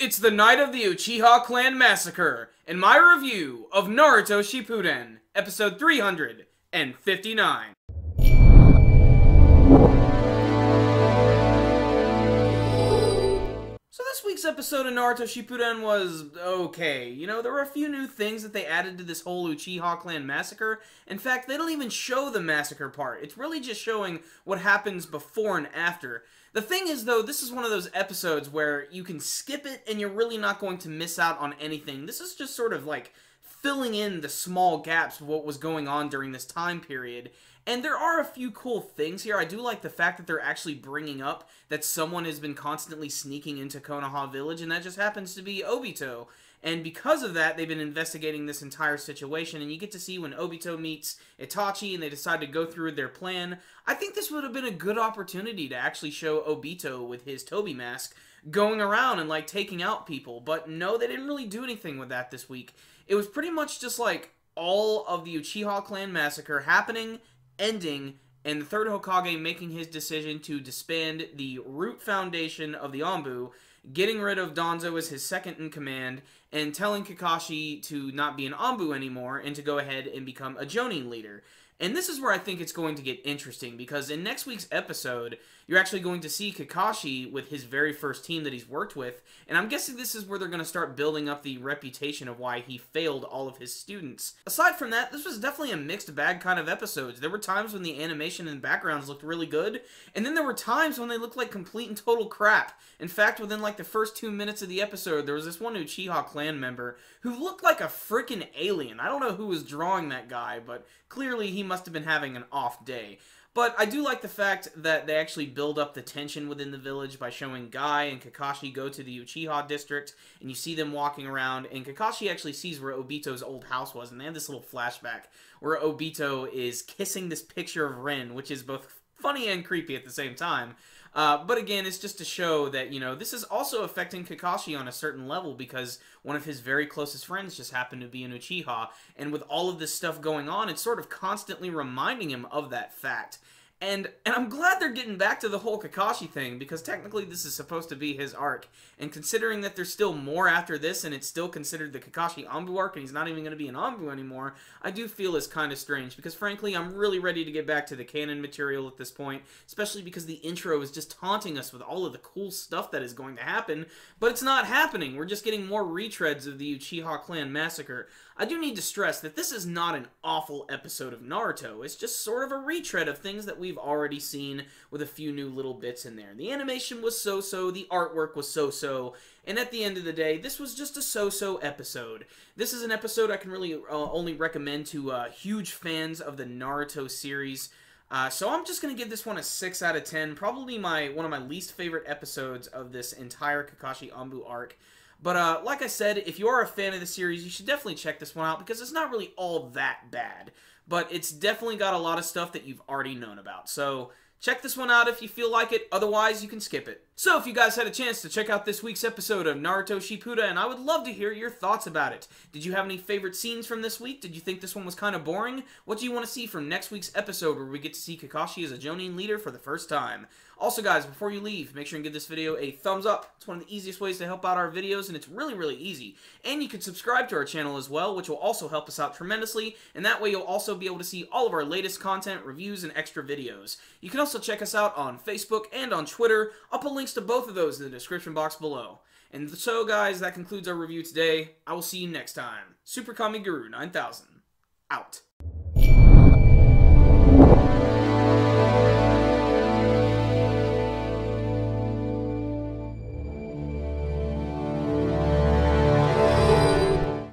It's the night of the Uchiha Clan Massacre, and my review of Naruto Shippuden, episode 359. So this week's episode of Naruto Shippuden was okay. You know, there were a few new things that they added to this whole Uchiha Clan Massacre. In fact, they don't even show the massacre part. It's really just showing what happens before and after. The thing is, though, this is one of those episodes where you can skip it and you're really not going to miss out on anything. This is just sort of like filling in the small gaps of what was going on during this time period. And there are a few cool things here. I do like the fact that they're actually bringing up that someone has been constantly sneaking into Konoha Village, and that just happens to be Obito. And because of that, they've been investigating this entire situation, and you get to see when Obito meets Itachi and they decide to go through their plan. I think this would have been a good opportunity to actually show Obito with his Toby mask going around and, like, taking out people. But no, they didn't really do anything with that this week. It was pretty much just, like, all of the Uchiha Clan Massacre happening, ending, and the third Hokage making his decision to disband the root foundation of the Anbu, getting rid of Danzo as his second in command, and telling Kakashi to not be an Anbu anymore and to go ahead and become a Jonin leader. And this is where I think it's going to get interesting, because in next week's episode, you're actually going to see Kakashi with his very first team that he's worked with, and I'm guessing this is where they're going to start building up the reputation of why he failed all of his students. Aside from that, this was definitely a mixed bag kind of episodes. There were times when the animation and backgrounds looked really good, and then there were times when they looked like complete and total crap. In fact, within like the first 2 minutes of the episode, there was this one Uchiha clan member who looked like a freaking alien. I don't know who was drawing that guy, but clearly he must have been having an off day. But I do like the fact that they actually build up the tension within the village by showing Guy and Kakashi go to the Uchiha district, and you see them walking around, and Kakashi actually sees where Obito's old house was, and they have this little flashback where Obito is kissing this picture of Rin, which is both funny and creepy at the same time. But again, it's just to show that, you know, this is also affecting Kakashi on a certain level, because one of his very closest friends just happened to be an Uchiha, and with all of this stuff going on, it's sort of constantly reminding him of that fact. And I'm glad they're getting back to the whole Kakashi thing, because technically this is supposed to be his arc. And considering that there's still more after this, and it's still considered the Kakashi Anbu arc, and he's not even going to be an Anbu anymore, I do feel it's kind of strange, because frankly, I'm really ready to get back to the canon material at this point, especially because the intro is just taunting us with all of the cool stuff that is going to happen, but it's not happening. We're just getting more retreads of the Uchiha Clan Massacre. I do need to stress that this is not an awful episode of Naruto. It's just sort of a retread of things that we've already seen, with a few new little bits in there. The animation was so-so, the artwork was so-so, and at the end of the day, this was just a so-so episode. This is an episode I can really only recommend to huge fans of the Naruto series. So I'm just going to give this one a 6 out of 10, probably one of my least favorite episodes of this entire Kakashi Anbu arc. But like I said, if you are a fan of the series, you should definitely check this one out, because it's not really all that bad. But it's definitely got a lot of stuff that you've already known about. So check this one out if you feel like it, otherwise you can skip it. So if you guys had a chance to check out this week's episode of Naruto Shippuden, I would love to hear your thoughts about it. Did you have any favorite scenes from this week? Did you think this one was kind of boring? What do you want to see from next week's episode, where we get to see Kakashi as a Jonin leader for the first time? Also guys, before you leave, make sure and give this video a thumbs up. It's one of the easiest ways to help out our videos, and it's really, really easy. And you can subscribe to our channel as well, which will also help us out tremendously, and that way you'll also be able to see all of our latest content, reviews, and extra videos. You can also check us out on Facebook and on Twitter. I'll put links to both of those in the description box below. And so guys, that concludes our review today. I will see you next time. Super Kami Guru 9000, out.